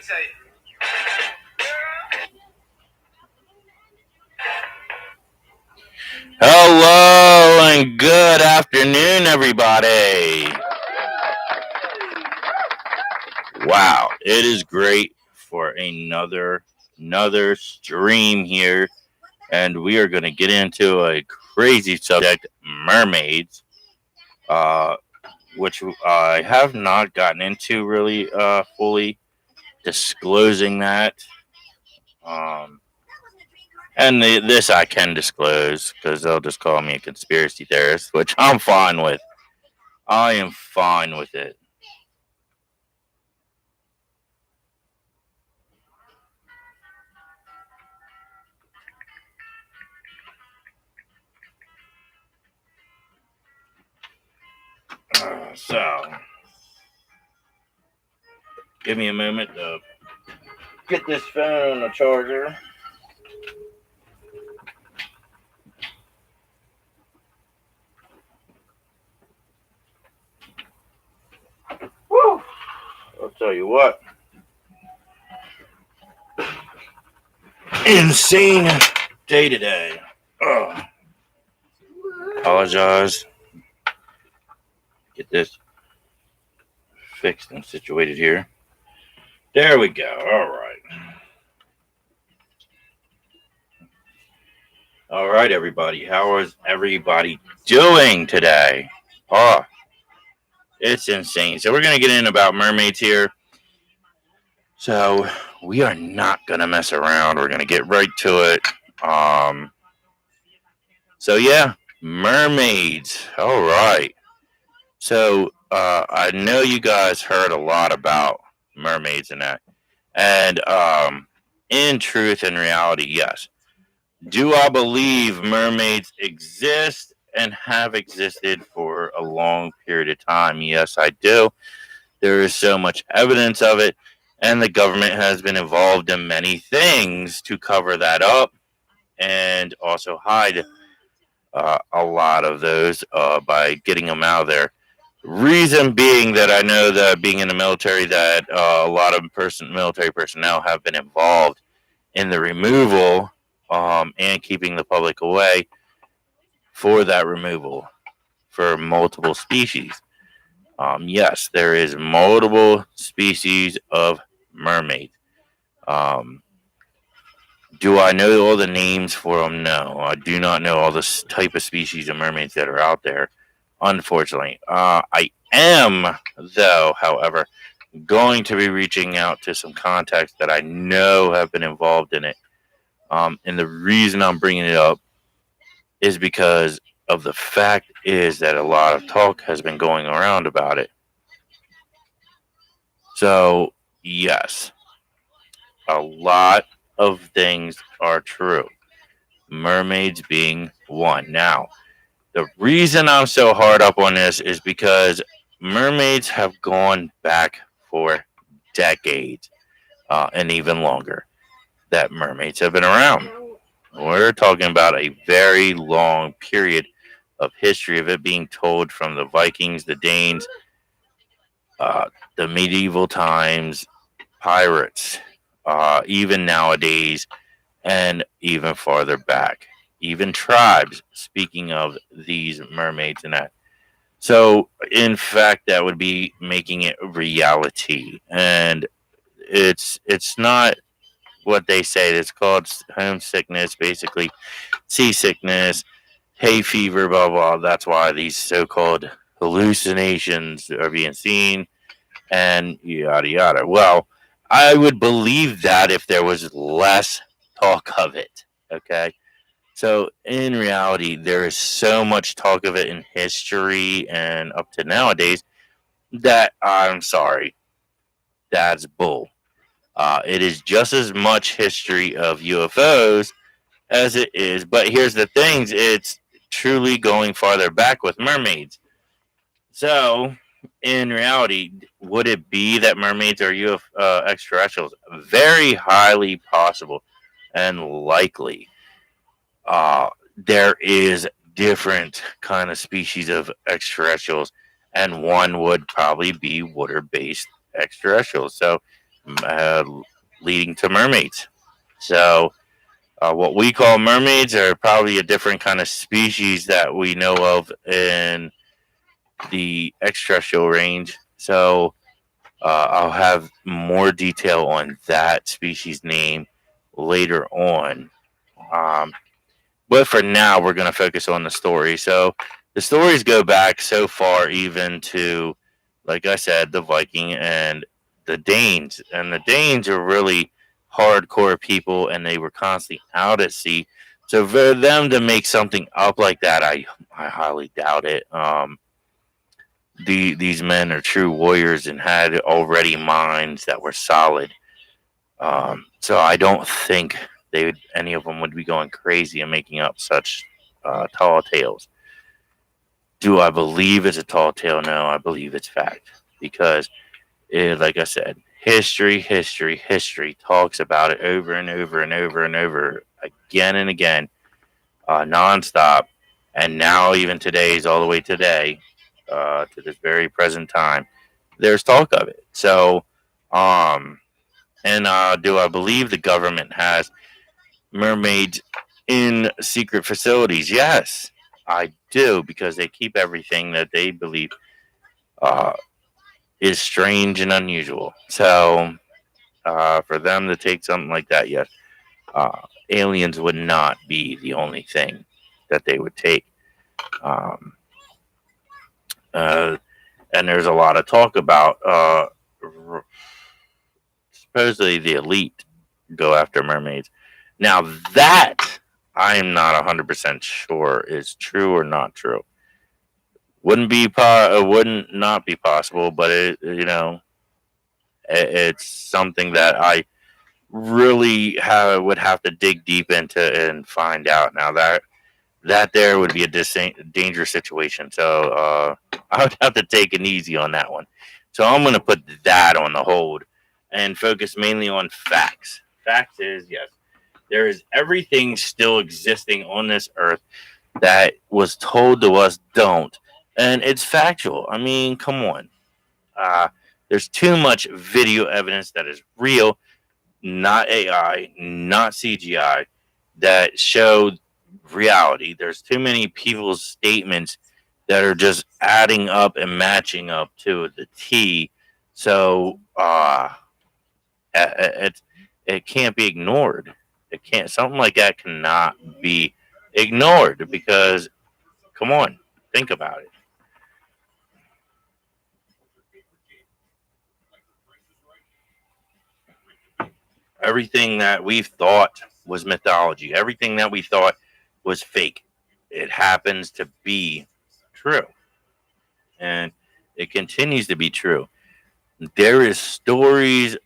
tell you. Hello and good afternoon, everybody. Wow, it is great for another stream here, and we are going to get into a crazy subject, mermaids, which I have not gotten into really fully disclosing that. Um, and this I can disclose because they'll just call me a conspiracy theorist, which I'm fine with. I am fine with it. So, give me a moment to get this phone on a charger. Woo! I'll tell you what. Insane day today. Ugh. Apologize. Get this fixed and situated here. There we go. All right. All right, everybody. How is everybody doing today? Oh, it's insane. So we're going to get in about mermaids here. So we are not going to mess around. We're going to get right to it. So yeah, mermaids. All right. So I know you guys heard a lot about mermaids and that. And in truth and reality, yes. Do I believe mermaids exist and have existed for a long period of time? Yes, I do. There is so much evidence of it, and the government has been involved in many things to cover that up and also hide a lot of those by getting them out of there. Reason being that I know that being in the military, that a lot of military personnel have been involved in the removal and keeping the public away for that removal for multiple species. Yes, there is multiple species of mermaid. Um, do I know all the names for them? No, I do not know all the type of species of mermaids that are out there. Unfortunately, I am, though, however, going to be reaching out to some contacts that I know have been involved in it. And the reason I'm bringing it up is because of the fact is that a lot of talk has been going around about it. So, yes, a lot of things are true. Mermaids being one. Now, the reason I'm so hard up on this is because mermaids have gone back for decades and even longer that mermaids have been around. We're talking about a very long period of history of it being told from the Vikings, the Danes, the medieval times, pirates, even nowadays, and even farther back, even tribes. Speaking of these mermaids and that, so in fact, that would be making it reality, and it's not what they say. It's called homesickness, basically seasickness, hay fever, blah blah. That's why these so-called hallucinations are being seen, and yada yada. Well, I would believe that if there was less talk of it. Okay. So in reality, there is so much talk of it in history and up to nowadays that I'm sorry, that's bull. It is just as much history of UFOs as it is, but here's the things: it's truly going farther back with mermaids. So, in reality, would it be that mermaids are extraterrestrials? Very highly possible and likely. There is different kind of species of extraterrestrials, and one would probably be water-based extraterrestrials. So, uh, leading to mermaids. So, what we call mermaids are probably a different kind of species that we know of in the extraterrestrial range. So, I'll have more detail on that species name later on. Um, but for now, we're going to focus on the story. So the stories go back so far, even to, like I said, the Viking and the Danes. And the Danes are really hardcore people, and they were constantly out at sea. So for them to make something up like that, I highly doubt it. These men are true warriors and had already minds that were solid. So I don't think any of them would be going crazy and making up such tall tales. Do I believe it's a tall tale? No, I believe it's fact because, like I said, history talks about it over and over and over and over again and again, nonstop. And now, even today's all the way today, to this very present time, there's talk of it. So, um, and do I believe the government has mermaids in secret facilities? Yes, I do, because they keep everything that they believe uh, is strange and unusual. So, for them to take something like that, yes, aliens would not be the only thing that they would take. Um, uh, and there's a lot of talk about supposedly the elite go after mermaids. Now that I'm not 100% sure is true or not true. Wouldn't not be possible, but it's something that I really would have to dig deep into and find out. Now that there would be a dangerous situation, so I would have to take it easy on that one. So I'm going to put that on the hold and focus mainly on facts. Facts is, yes, there is everything still existing on this earth that was told to us don't, and it's factual. I mean, come on. Uh, there's too much video evidence that is real, not AI, not CGI, that show reality. There's too many people's statements that are just adding up and matching up to the T. So it it can't be ignored. It can't Something like that cannot be ignored because come on, think about it. Everything that we thought was mythology, everything that we thought was fake, it happens to be true, and it continues to be true. There is stories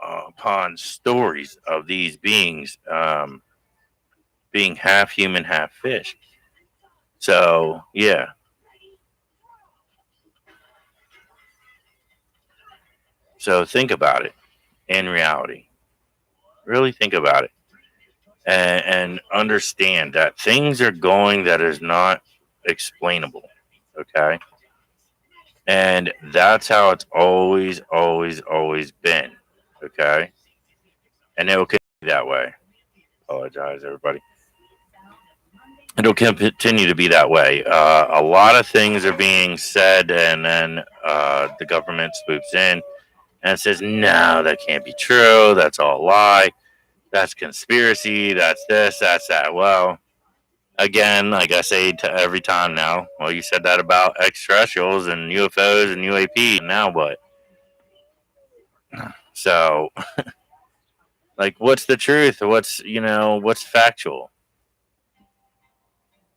upon stories of these beings being half human, half fish. So yeah, so think about it. In reality, really think about it, and understand that things are going that is not explainable. Okay, and that's how it's always been. Okay, and it will continue that way. Apologize, everybody. It'll continue to be that way. A lot of things are being said, and then the government swoops in and says, "No, that can't be true. That's all a lie. That's conspiracy. That's this. That's that." Well, again, like I say to every time now, well, you said that about extraterrestrials and UFOs and UAP. Now what? So, like, what's the truth? What's factual?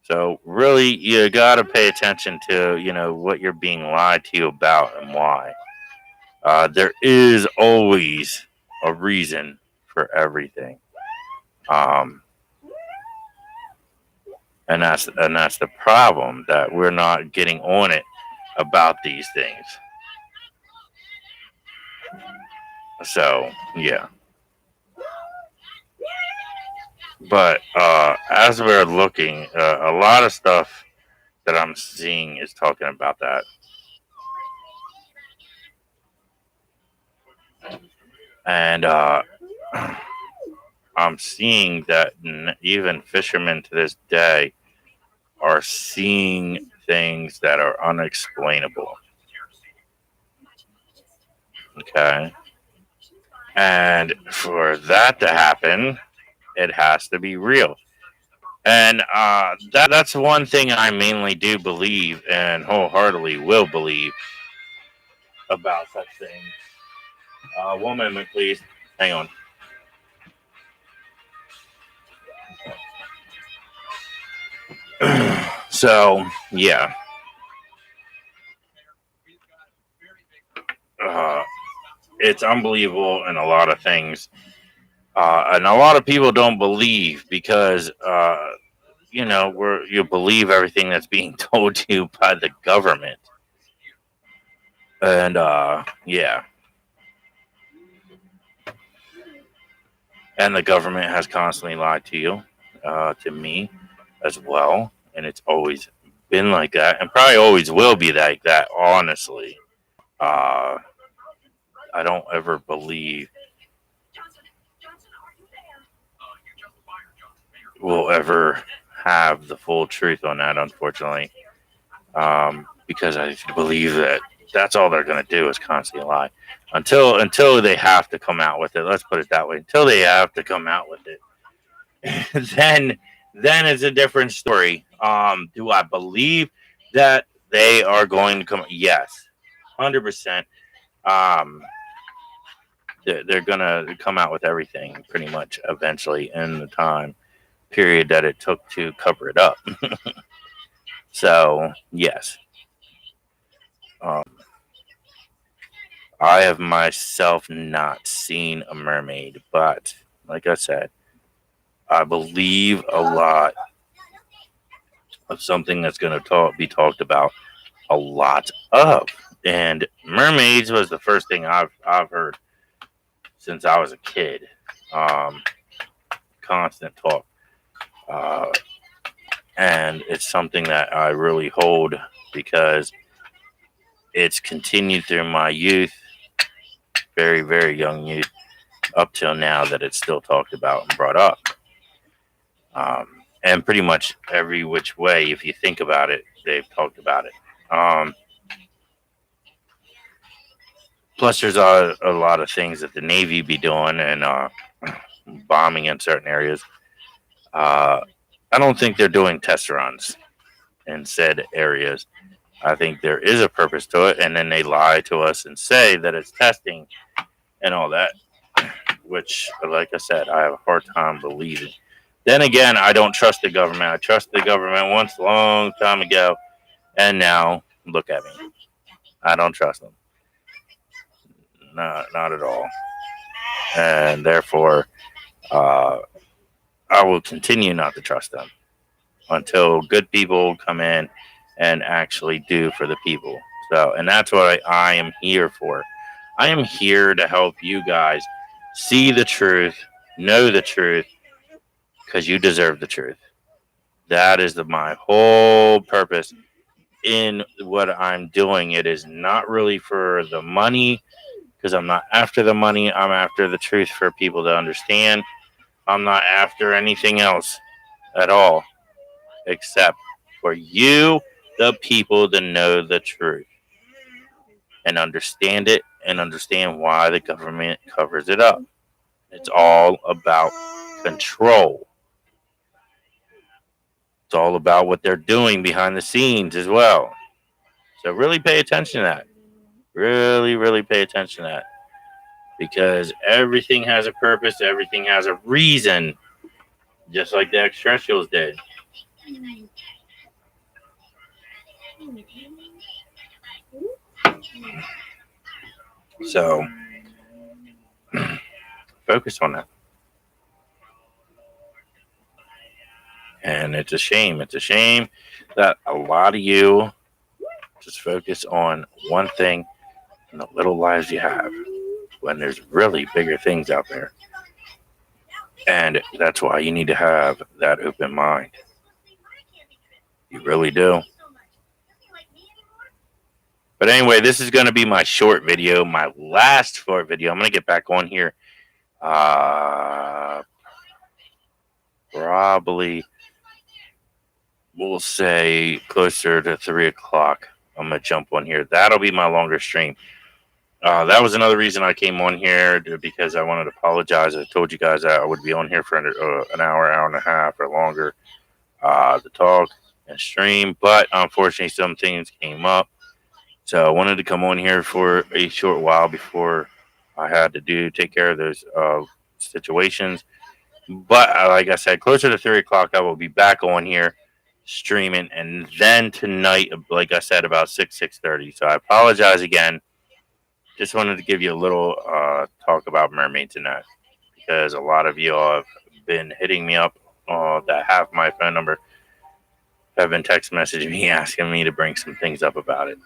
So really, you gotta pay attention to what you're being lied to you about and why. There is always a reason for everything, um, and that's the problem, that we're not getting on it about these things. So yeah, but as we're looking, a lot of stuff that I'm seeing is talking about that. And I'm seeing that even fishermen to this day are seeing things that are unexplainable. Okay. And for that to happen, it has to be real. And that's one thing I mainly do believe and wholeheartedly will believe about such things. One moment, please. Hang on. So, yeah. Uh, it's unbelievable in a lot of things. And a lot of people don't believe because, you believe everything that's being told to you by the government. And, yeah. And the government has constantly lied to you, to me as well. And it's always been like that and probably always will be like that, honestly. Uh, I don't ever believe we'll ever have the full truth on that, unfortunately, because I believe that that's all they're going to do is constantly lie until they have to come out with it. Let's put it that way. Until they have to come out with it, then it's a different story. Do I believe that they are going to come? Yes, 100%. Um, they're going to come out with everything pretty much eventually in the time period that it took to cover it up. So, yes. Um, I have myself not seen a mermaid, but like I said, I believe a lot of something that's going to be talked about a lot of. And mermaids was the first thing I've heard since I was a kid. Um, Constant talk. Uh, and it's something that I really hold because it's continued through my youth, very, very young youth, up till now that it's still talked about and brought up. And pretty much every which way, if you think about it, they've talked about it. Plus, there's a lot of things that the Navy be doing and bombing in certain areas. Uh, I don't think they're doing test runs in said areas. I think there is a purpose to it, and then they lie to us and say that it's testing and all that, which, like I said, I have a hard time believing. Then again, I don't trust the government. I trust the government once a long time ago, and now look at me. I don't trust them. Not at all. And therefore, uh, I will continue not to trust them until good people come in and actually do for the people. So, and that's what I am here for. I am here to help you guys see the truth, know the truth, because you deserve the truth. That is my whole purpose in what I'm doing. It is not really for the money, because I'm not after the money. I'm after the truth for people to understand. I'm not after anything else at all, except for you, the people, to know the truth and understand it and understand why the government covers it up. It's all about control. It's all about what they're doing behind the scenes as well. So really pay attention to that. Really, really pay attention to that. Because everything has a purpose, everything has a reason, just like the extraterrestrials did. So focus on that. And it's a shame. It's a shame that a lot of you just focus on one thing and the little lives you have when there's really bigger things out there. And that's why you need to have that open mind. You really do. But anyway, this is going to be my short video, my last short video. I'm going to get back on here. Probably, we'll say closer to 3 o'clock. I'm going to jump on here. That'll be my longer stream. That was another reason I came on here, because I wanted to apologize. I told you guys that I would be on here for an hour and a half or longer to talk and stream. But unfortunately, some things came up. So I wanted to come on here for a short while before I had to take care of those situations. But like I said, closer to 3 o'clock, I will be back on here streaming, and then tonight, like I said, about 6:30. So I apologize again. Just wanted to give you a little talk about mermaids and that, because a lot of you all have been hitting me up that have my phone number, have been text messaging me asking me to bring some things up about it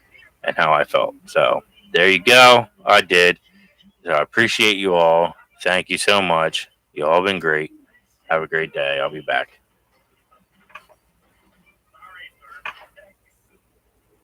and how I felt. So there you go. I did. So I appreciate you all. Thank you so much. You all have been great. Have a great day. I'll be back.